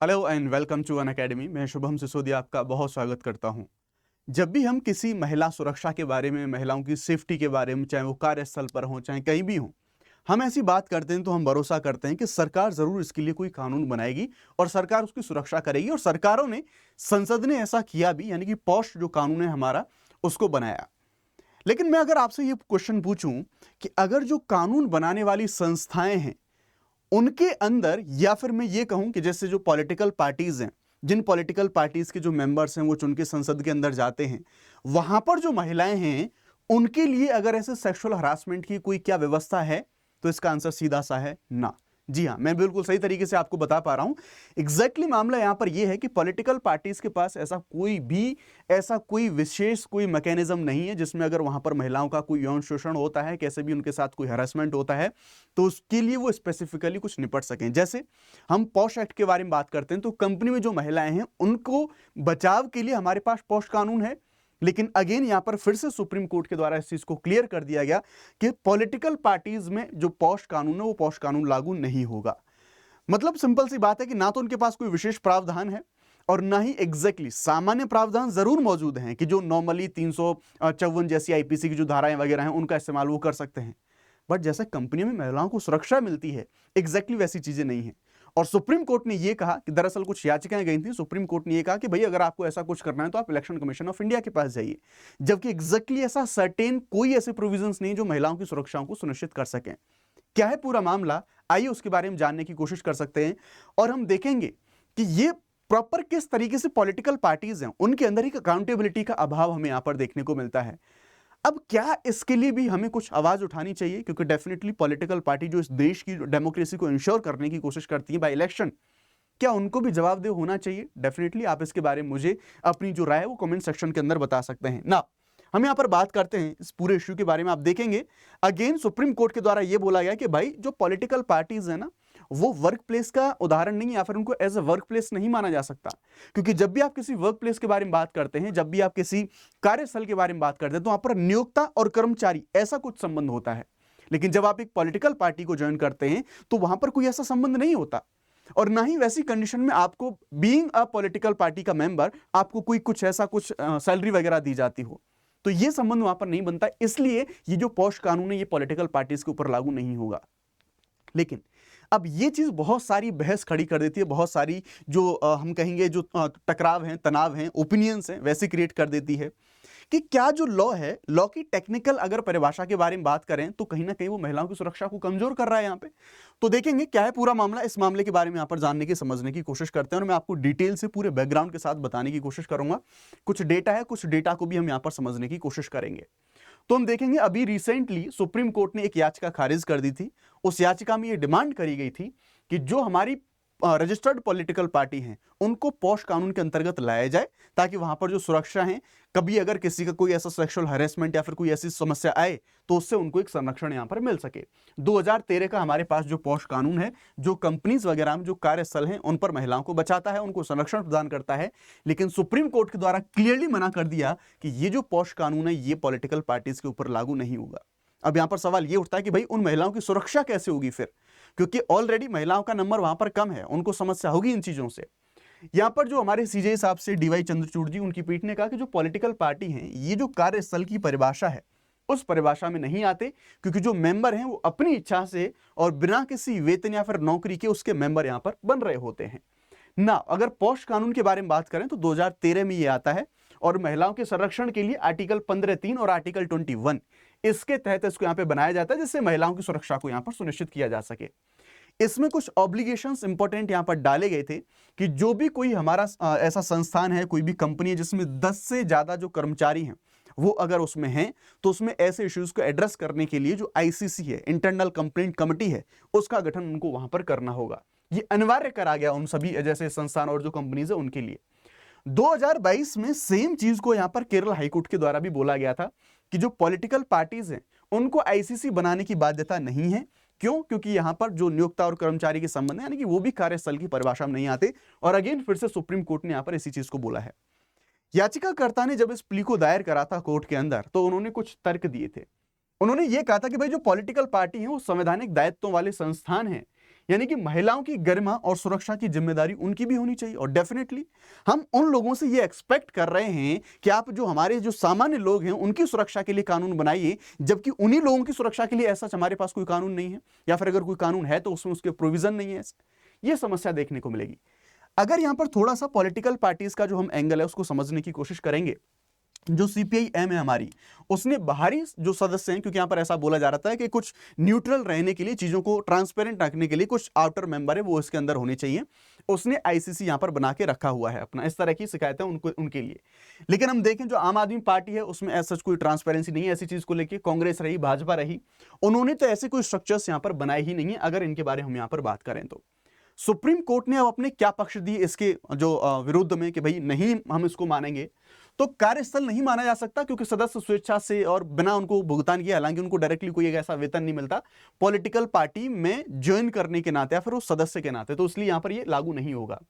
Hello and welcome to Unacademy. Shubham Sisodiya Sisodia आपका बहुत स्वागत करता हूं। जब भी हम किसी महिला सुरक्षा के बारे में, महिलाओं की सेफ्टी के बारे में, चाहे वो कार्यस्थल पर हो चाहे कहीं भी हो, हम ऐसी बात करते हैं तो हम भरोसा करते हैं कि सरकार जरूर इसके लिए कोई कानून बनाएगी और सरकार उसकी सुरक्षा करेगी। और सरकारों ने, संसद ने ऐसा किया भी, यानी कि पॉश जो कानून है हमारा, उसको बनाया। लेकिन मैं अगर आपसे ये क्वेश्चन पूछूं कि अगर जो कानून बनाने वाली संस्थाएं हैं उनके अंदर, या फिर मैं ये कहूं कि जैसे जो पॉलिटिकल पार्टीज हैं, जिन पॉलिटिकल पार्टीज के जो मेंबर्स हैं वो चुन के संसद के अंदर जाते हैं, वहां पर जो महिलाएं हैं उनके लिए अगर ऐसे सेक्सुअल हरासमेंट की कोई क्या व्यवस्था है, तो इसका आंसर सीधा सा है ना। जी हाँ, मैं बिल्कुल सही तरीके से आपको बता पा रहा हूं। एग्जैक्टली मामला यहां पर यह है कि पॉलिटिकल पार्टीज के पास ऐसा कोई विशेष कोई मैकेनिज्म नहीं है जिसमें अगर वहां पर महिलाओं का कोई यौन शोषण होता है, कैसे भी उनके साथ कोई हरासमेंट होता है, तो उसके लिए वो स्पेसिफिकली कुछ निपट सकें। जैसे हम पॉश एक्ट के बारे में बात करते हैं तो कंपनी में जो महिलाएं हैं उनको बचाव के लिए हमारे पास पॉश कानून है। लेकिन अगेन यहां पर फिर से सुप्रीम कोर्ट के द्वारा इस चीज को क्लियर कर दिया गया कि पॉलिटिकल पार्टीज में जो पॉश कानून है वो पॉश कानून लागू नहीं होगा। मतलब सिंपल सी बात है कि ना तो उनके पास कोई विशेष प्रावधान है और ना ही एग्जैक्टली सामान्य प्रावधान जरूर मौजूद हैं कि जो नॉर्मली 354 जैसी आईपीसी की जो धाराएं वगैरह हैं उनका इस्तेमाल वो कर सकते हैं। बट जैसे कंपनी में महिलाओं को सुरक्षा मिलती है, एग्जैक्टली वैसी चीजें नहीं है। और सुप्रीम कोर्ट ने यह कहा कि दरअसल कुछ याचिकाएं गई थी, सुप्रीम कोर्ट ने यह कहा कि भाई अगर आपको ऐसा कुछ करना है तो आप इलेक्शन कमीशन ऑफ इंडिया के पास जाइए, जबकि एग्जैक्टली ऐसा सर्टेन कोई ऐसे प्रोविजंस नहीं जो महिलाओं की सुरक्षा को सुनिश्चित कर सकें। क्या है पूरा मामला, आइए उसके बारे में जानने की कोशिश कर सकते हैं और हम देखेंगे कि ये प्रॉपर किस तरीके से पॉलिटिकल पार्टीज हैं उनके अंदर एक अकाउंटेबिलिटी का अभाव हमें यहां पर देखने को मिलता है। अब क्या इसके लिए भी हमें कुछ आवाज उठानी चाहिए, क्योंकि डेफिनेटली पॉलिटिकल पार्टी जो इस देश की डेमोक्रेसी को इंश्योर करने की कोशिश करती है बाय इलेक्शन, क्या उनको भी जवाबदेह होना चाहिए? डेफिनेटली आप इसके बारे में मुझे अपनी जो राय है वो कमेंट सेक्शन के अंदर बता सकते हैं ना। हम यहां पर बात करते हैं इस पूरे इश्यू के बारे में। आप देखेंगे अगेन सुप्रीम कोर्ट के द्वारा यह बोला गया कि भाई जो पॉलिटिकल पार्टीज है ना, वो वर्क प्लेस का उदाहरण नहीं, या फिर उनको एज ए वर्क प्लेस नहीं माना जा सकता। क्योंकि जब भी आप किसी वर्क प्लेस के बारे में बात करते हैं, जब भी आप किसी कार्यस्थल के बारे में बात करते हैं, तो वहां पर नियोक्ता और कर्मचारी ऐसा कुछ संबंध होता है। लेकिन जब आप एक पॉलिटिकल पार्टी को ज्वाइन करते हैं तो वहां पर कोई ऐसा संबंध नहीं होता, और ना ही वैसी कंडीशन में आपको बीइंग अ पॉलिटिकल पार्टी का मेंबर आपको कोई कुछ ऐसा कुछ सैलरी वगैरह दी जाती हो, तो ये संबंध वहां पर नहीं बनता। इसलिए ये जो पॉश कानून है ये पॉलिटिकल पार्टीज के ऊपर लागू नहीं होगा। लेकिन अब ये चीज बहुत सारी बहस खड़ी कर देती है, बहुत सारी जो हम कहेंगे जो टकराव हैं, तनाव हैं, ओपिनियंस हैं, वैसे क्रिएट कर देती है कि क्या जो लॉ है, लॉ की टेक्निकल अगर परिभाषा के बारे में बात करें तो कहीं ना कहीं वो महिलाओं की सुरक्षा को कमजोर कर रहा है यहाँ पे। तो देखेंगे क्या है पूरा मामला, इस मामले के बारे में यहाँ पर जानने की, समझने की कोशिश करते हैं और मैं आपको डिटेल से पूरे बैकग्राउंड के साथ बताने की कोशिश करूंगा। कुछ डेटा है, कुछ डेटा को भी हम यहाँ पर समझने की कोशिश करेंगे। तो हम देखेंगे अभी रिसेंटली सुप्रीम कोर्ट ने एक याचिका खारिज कर दी थी। उस याचिका में यह डिमांड करी गई थी कि जो हमारी रजिस्टर्ड पॉलिटिकल पार्टी हैं उनको पॉश कानून के अंतर्गत लाया जाए, ताकि वहां पर जो सुरक्षा है, कभी अगर किसी का कोई ऐसा सेक्सुअल हैरेसमेंट या फिर कोई ऐसी समस्या आए तो उससे उनको एक संरक्षण यहां पर मिल सके। 2013 का हमारे पास जो पॉश कानून है, जो कंपनीज वगैरह में जो कार्यस्थल हैं उन पर महिलाओं को बचाता है, उनको संरक्षण प्रदान करता है। लेकिन सुप्रीम कोर्ट के द्वारा क्लियरली मना कर दिया कि ये जो पॉश कानून है ये पॉलिटिकल पार्टीज के ऊपर लागू नहीं होगा। अब यहां पर सवाल ये उठता है कि भाई उन महिलाओं की सुरक्षा कैसे होगी फिर, क्योंकि ऑलरेडी महिलाओं का नंबर वहां पर कम है, उनको समस्या होगी इन चीजों से। यहां पर जो हमारे सीजे साहब से डीवाई चंद्रचूड़ जी, उनकी पीठ ने कहा कि जो पॉलिटिकल पार्टी हैं ये जो कार्यस्थल की परिभाषा है उस परिभाषा में नहीं आते, क्योंकि जो मेंबर हैं वो अपनी इच्छा से और बिना किसी वेतन या फिर नौकरी के उसके मेंबर यहां पर बन रहे होते हैं ना। अगर पॉश कानून के बारे में बात करें तो 2013 में ये आता है और महिलाओं के संरक्षण के लिए आर्टिकल 15(3) और आर्टिकल 21 इसके तहत इसको यहां पे बनाया जाता है, जिससे महिलाओं की सुरक्षा को यहां पर सुनिश्चित किया जा सके। इसमें कुछ ऑब्लिगेशंस इंपॉर्टेंट यहां पर डाले गए थे कि जो भी कोई हमारा ऐसा संस्थान है, कोई भी कंपनी है जिसमें 10 से ज्यादा जो कर्मचारी हैं वो अगर उसमें हैं, तो उसमें ऐसे इश्यूज को एड्रेस करने के लिए जो आईसीसी है, इंटरनल कंप्लेंट कमेटी है, उसका गठन उनको वहां पर करना होगा। ये अनिवार्य करा गया उन सभी जैसे संस्थान और जो कंपनीज है उनके लिए। 2022 में सेम चीज को यहां पर केरल हाईकोर्ट के द्वारा भी बोला गया था कि जो पॉलिटिकल पार्टीज हैं उनको आईसीसी बनाने की बाध्यता नहीं है। क्यों? क्योंकि यहां पर जो नियोक्ता और कर्मचारी के संबंध है, यानी कि वो भी कार्यस्थल की परिभाषा में नहीं आते। और अगेन फिर से सुप्रीम कोर्ट ने यहां पर इसी चीज को बोला है। याचिकाकर्ता ने जब इस प्ली को दायर करा था कोर्ट के अंदर, तो उन्होंने कुछ तर्क दिए थे। उन्होंने ये कहा था कि भाई जो पॉलिटिकल पार्टी है वो संवैधानिक दायित्वों वाले संस्थान हैं, यानी कि महिलाओं की गरिमा और सुरक्षा की जिम्मेदारी उनकी भी होनी चाहिए। और डेफिनेटली हम उन लोगों से ये एक्सपेक्ट कर रहे हैं कि आप जो हमारे जो सामान्य लोग हैं उनकी सुरक्षा के लिए कानून बनाइए, जबकि उन्हीं लोगों की सुरक्षा के लिए ऐसा हमारे पास कोई कानून नहीं है, या फिर अगर कोई कानून है तो उसमें उसके प्रोविजन नहीं है। ये समस्या देखने को मिलेगी। अगर यहां पर थोड़ा सा पॉलिटिकल पार्टीज का जो हम एंगल है उसको समझने की कोशिश करेंगे, जो सीपीआई-एम है हमारी, उसने बाहरी जो सदस्य हैं, क्योंकि यहां पर ऐसा बोला जा रहा था कि कुछ न्यूट्रल रहने के लिए, चीजों को ट्रांसपेरेंट रखने के लिए कुछ आउटर मेंबर है वो इसके अंदर होने चाहिए, उसने आईसीसी यहां पर बना के रखा हुआ है अपना। इस तरह की शिकायतें उनके लिए। लेकिन हम देखें जो आम आदमी पार्टी है उसमें ऐसा कोई ट्रांसपेरेंसी नहीं है ऐसी चीज को लेकर। कांग्रेस रही, भाजपा रही, उन्होंने तो ऐसे कोई स्ट्रक्चर्स यहां पर बनाए ही नहीं है। अगर इनके बारे में हम यहां पर बात करें तो सुप्रीम कोर्ट ने अब अपने क्या पक्ष दिए इसके जो विरुद्ध में कि भाई नहीं हम इसको मानेंगे, तो कार्यस्थल नहीं माना जा सकता क्योंकि सदस्य स्वेच्छा से और बिना उनको भुगतान किए, हालांकि उनको डायरेक्टली कोई एक ऐसा वेतन नहीं मिलता पॉलिटिकल पार्टी में ज्वाइन करने के नाते या फिर उस सदस्य के नाते, तो इसलिए यहां पर ये लागू नहीं होगा।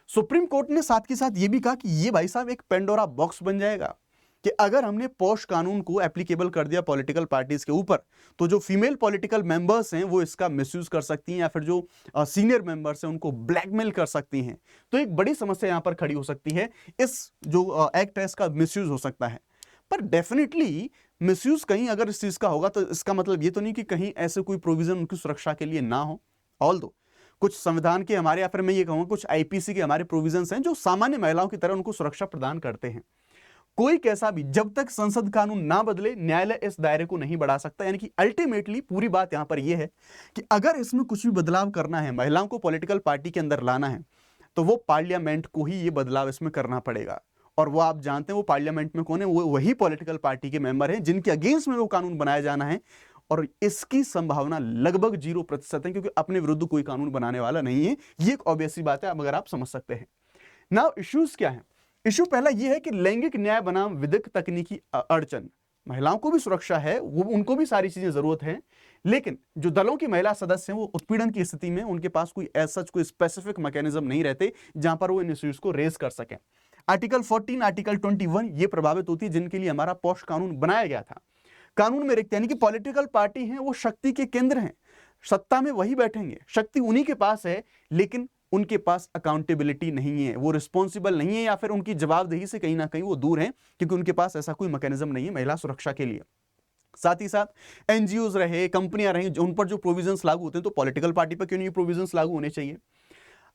सुप्रीम कोर्ट ने साथ के साथ ये भी कहा कि ये भाई साहब एक पेंडोरा बॉक्स बन जाएगा कि अगर हमने पॉश कानून को एप्लीकेबल कर दिया पॉलिटिकल पार्टीज के ऊपर, तो जो फीमेल पॉलिटिकल मेंबर्स हैं वो इसका मिसयूज कर सकती हैं, या फिर जो सीनियर मेंबर्स हैं उनको ब्लैकमेल कर सकती हैं। तो एक बड़ी समस्या यहां पर खड़ी हो सकती है। इस जो एक्ट है इसका मिसयूज हो सकता है। पर डेफिनेटली मिसयूज कहीं अगर इस चीज का होगा तो इसका मतलब ये तो नहीं कि कहीं ऐसे कोई प्रोविजन उनकी सुरक्षा के लिए ना हो। ऑल्दो कुछ संविधान के हमारे, या फिर मैं ये कहूंगा कुछ आईपीसी के हमारे प्रोविजंस हैं जो सामान्य महिलाओं की तरह उनको सुरक्षा प्रदान करते हैं। कोई कैसा भी, जब तक संसद कानून ना बदले न्यायालय इस दायरे को नहीं बढ़ा सकता। यानी कि अल्टीमेटली पूरी बात यहां पर यह है कि अगर इसमें कुछ भी बदलाव करना है, महिलाओं को पॉलिटिकल पार्टी के अंदर लाना है, तो वो पार्लियामेंट को ही ये बदलाव इसमें करना पड़ेगा। और वो आप जानते हैं वो पार्लियामेंट में कौन है, वो वही पॉलिटिकल पार्टी के मेंबर हैं जिनके अगेंस्ट में वो कानून बनाया जाना है। और इसकी संभावना लगभग 0% है क्योंकि अपने विरुद्ध कोई कानून बनाने वाला नहीं है। ये एक ऑब्वियस सी बात है, मगर आप समझ सकते हैं। नाउ इश्यूज क्या है? इशू पहला यह है कि लैंगिक न्याय बनाम विधिक तकनीकी अड़चन। महिलाओं को भी सुरक्षा है, वो उनको भी सारी चीजें जरूरत है, लेकिन जो दलों की महिला सदस्य हैं वो उत्पीड़न की स्थिति में उनके पास कोई ऐसा कोई स्पेसिफिक मैकेनिज्म नहीं रहते जहां पर वो इन इश्यूज को रेज कर सकें। आर्टिकल 14, आर्टिकल 21 ये प्रभावित होती है जिनके लिए हमारा पॉश कानून बनाया गया था। कानून में रिक्त, यानी कि पॉलिटिकल पार्टी है वो शक्ति के केंद्र हैं, सत्ता में वही बैठेंगे, शक्ति उन्हीं के पास है, लेकिन उनके पास अकाउंटेबिलिटी नहीं है, वो रिस्पॉन्सिबल नहीं है, या फिर उनकी जवाबदेही से कहीं ना कहीं वो दूर हैं क्योंकि उनके पास ऐसा कोई मैकेनिज्म नहीं है महिला सुरक्षा के लिए। साथ ही साथ एनजीओज रहे, कंपनियां रही, उन पर जो प्रोविजंस लागू होते हैं, तो पॉलिटिकल पार्टी पर क्यों नहीं प्रोविजंस लागू होने चाहिए।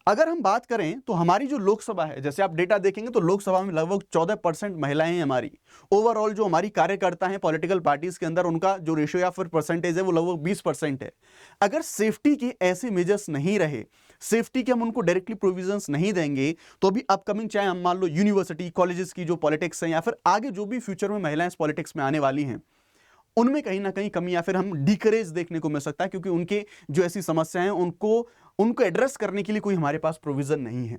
अगर हम बात करें तो हमारी जो लोकसभा है, जैसे आप डेटा देखेंगे तो लोकसभा में लगभग 14% महिलाएं हैं हमारी। ओवरऑल जो हमारी कार्यकर्ता हैं पॉलिटिकल पार्टीज के अंदर, उनका जो रेशियो या फिर परसेंटेज है वो लगभग 20% है। अगर सेफ्टी के ऐसे मेजर्स नहीं रहे, सेफ्टी के हम उनको डायरेक्टली प्रोविजंस नहीं देंगे, तो भी अपकमिंग चाहे हम मान लो यूनिवर्सिटी कॉलेजेस की जो पॉलिटिक्स हैं, या फिर आगे जो भी फ्यूचर में महिलाएं पॉलिटिक्स में आने वाली हैं, उनमें कहीं ना कहीं कमी या फिर हम डिकरेज देखने को मिल सकता है, क्योंकि उनके जो ऐसी समस्याएं हैं उनको एड्रेस करने के लिए कोई हमारे पास प्रोविजन नहीं है।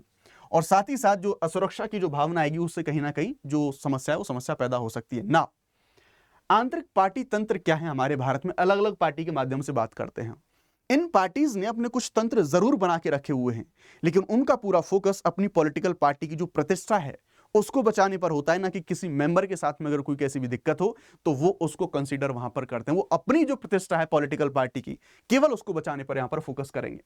और साथ ही साथ जो असुरक्षा की जो भावना आएगी उससे कहीं ना कहीं जो समस्या है वो समस्या पैदा हो सकती है ना। आंतरिक पार्टी तंत्र क्या है हमारे भारत में, अलग अलग पार्टी के माध्यम से बात करते हैं। इन पार्टीज ने अपने कुछ तंत्र जरूर बना के रखे हुए हैं, लेकिन उनका पूरा फोकस अपनी पॉलिटिकल पार्टी की जो प्रतिष्ठा है उसको बचाने पर होता है, ना कि किसी मेंबर के साथ में अगर कोई कैसी भी दिक्कत हो तो वो उसको कंसीडर वहां पर करते हैं। वो अपनी जो प्रतिष्ठा है पॉलिटिकल पार्टी की, केवल उसको बचाने पर यहां पर फोकस करेंगे।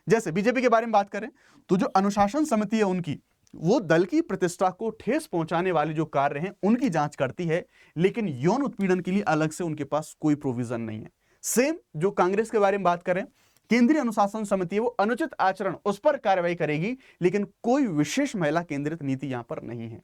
जैसे बीजेपी के बारे में बात करें तो जो अनुशासन समिति है उनकी, वो दल की प्रतिष्ठा को ठेस पहुंचाने वाले जो कार्य हैं उनकी जांच करती है, लेकिन यौन उत्पीड़न के लिए अलग से उनके पास कोई प्रोविजन नहीं है। सेम जो कांग्रेस के बारे में बात करें, केंद्रीय अनुशासन समिति है वो अनुचित आचरण उस पर कार्रवाई करेगी, लेकिन कोई विशेष महिला केंद्रित नीति यहां पर नहीं है।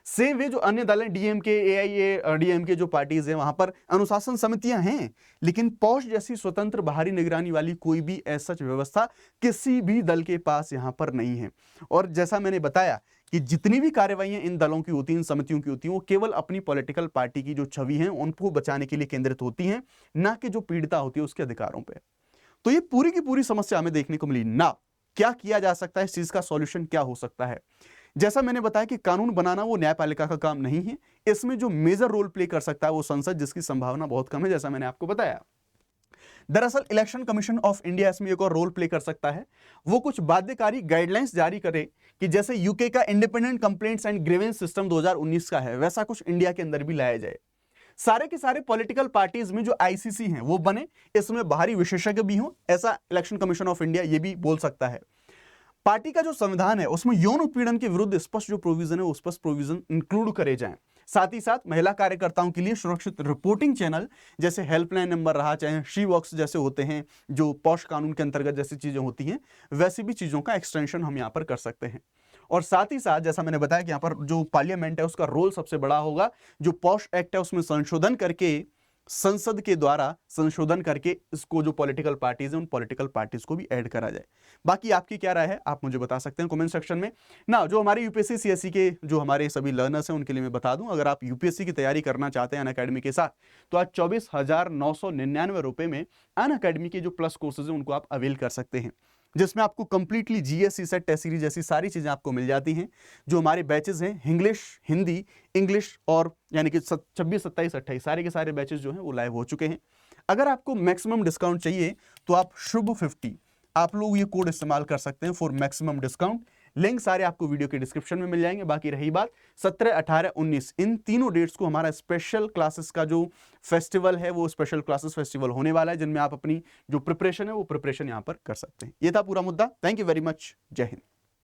सेम वे जो अन्य दल हैं, डीएमके, एआईएडीएमके जो पार्टीज हैं, वहां पर अनुशासन समितियां हैं, लेकिन पॉश जैसी स्वतंत्र बाहरी निगरानी वाली कोई भी ऐसा व्यवस्था किसी भी दल के पास यहां पर नहीं है। और जैसा मैंने बताया कि जितनी भी कार्रवाइयां इन दलों की होती हैं, इन समितियों की होती हैं, वो केवल अपनी पॉलिटिकल पार्टी की जो छवि है उनको बचाने के लिए केंद्रित होती हैं, ना कि जो पीड़िता होती है उसके अधिकारों पर। तो ये पूरी की पूरी समस्या हमें देखने को मिली ना। क्या किया जा सकता है, इस चीज का सॉल्यूशन क्या हो सकता है? जैसा मैंने बताया कि कानून बनाना वो न्यायपालिका का काम नहीं है, इसमें जो मेजर रोल प्ले कर सकता है वो संसद, जिसकी संभावना बहुत कम है, जैसा मैंने आपको बताया। दरअसल इलेक्शन कमीशन ऑफ इंडिया इसमें एक और रोल प्ले कर सकता है। वो कुछ बाध्यकारी गाइडलाइंस जारी करे कि जैसे यूके का independent complaints and grievance system 2019 का है, वैसा कुछ इंडिया के अंदर भी लाया जाए। सारे के सारे पॉलिटिकल पार्टीज में जो आईसीसी हैं वो बने, इसमें बाहरी विशेषज्ञ भी हों, ऐसा इलेक्शन कमीशन ऑफ इंडिया ये भी बोल सकता है। पार्टी का जो संविधान है उसमें यौन उत्पीड़न के विरुद्ध स्पष्ट जो प्रोविजन है वो स्पष्ट प्रोविजन इंक्लूड करे जाएं। साथ ही साथ महिला कार्यकर्ताओं के लिए सुरक्षित रिपोर्टिंग चैनल जैसे हेल्पलाइन नंबर रहा, चाहे शी वॉक्स जैसे होते हैं जो पॉश कानून के अंतर्गत जैसी चीजें होती हैं, वैसी भी चीजों का एक्सटेंशन हम यहाँ पर कर सकते हैं। और साथ ही साथ जैसा मैंने बताया कि यहाँ पर जो पार्लियामेंट है उसका रोल सबसे बड़ा होगा, जो पॉश एक्ट है उसमें संशोधन करके संसद के द्वारा संशोधन करके इसको जो पॉलिटिकल पार्टीज हैं उन पॉलिटिकल पार्टीज को भी ऐड करा जाए। बाकी आपकी क्या राय है आप मुझे बता सकते हैं कमेंट सेक्शन में ना। जो हमारे यूपीएससी सीएससी के जो हमारे सभी लर्नर्स हैं उनके लिए मैं बता दूं, अगर आप यूपीएससी की तैयारी करना चाहते हैं अनअकैडमी के साथ, तो आज 24,999 रुपए में अनअकैडमी के जो प्लस कोर्सेज हैं उनको आप अवेल कर सकते हैं, जिसमें आपको completely GS CSAT test series जैसी सारी चीजें आपको मिल जाती हैं। जो हमारे बैचेस हैं इंग्लिश, हिंदी, इंग्लिश और यानी कि 26, 27, 28 सारे के सारे बैचेस जो हैं वो लाइव हो चुके हैं। अगर आपको मैक्सिमम डिस्काउंट चाहिए तो आप शुभ 50 आप लोग ये कोड इस्तेमाल कर सकते हैं फॉर मैक्सिमम डिस्काउंट। लिंक सारे आपको वीडियो के डिस्क्रिप्शन में मिल जाएंगे। बाकी रही बात 17, 18, 19 इन तीनों डेट्स को हमारा स्पेशल क्लासेस का जो फेस्टिवल है वो स्पेशल क्लासेस फेस्टिवल होने वाला है, जिनमें आप अपनी जो प्रिपरेशन है वो प्रिपरेशन यहाँ पर कर सकते हैं। ये था पूरा मुद्दा। Thank you very much. जय हिंद।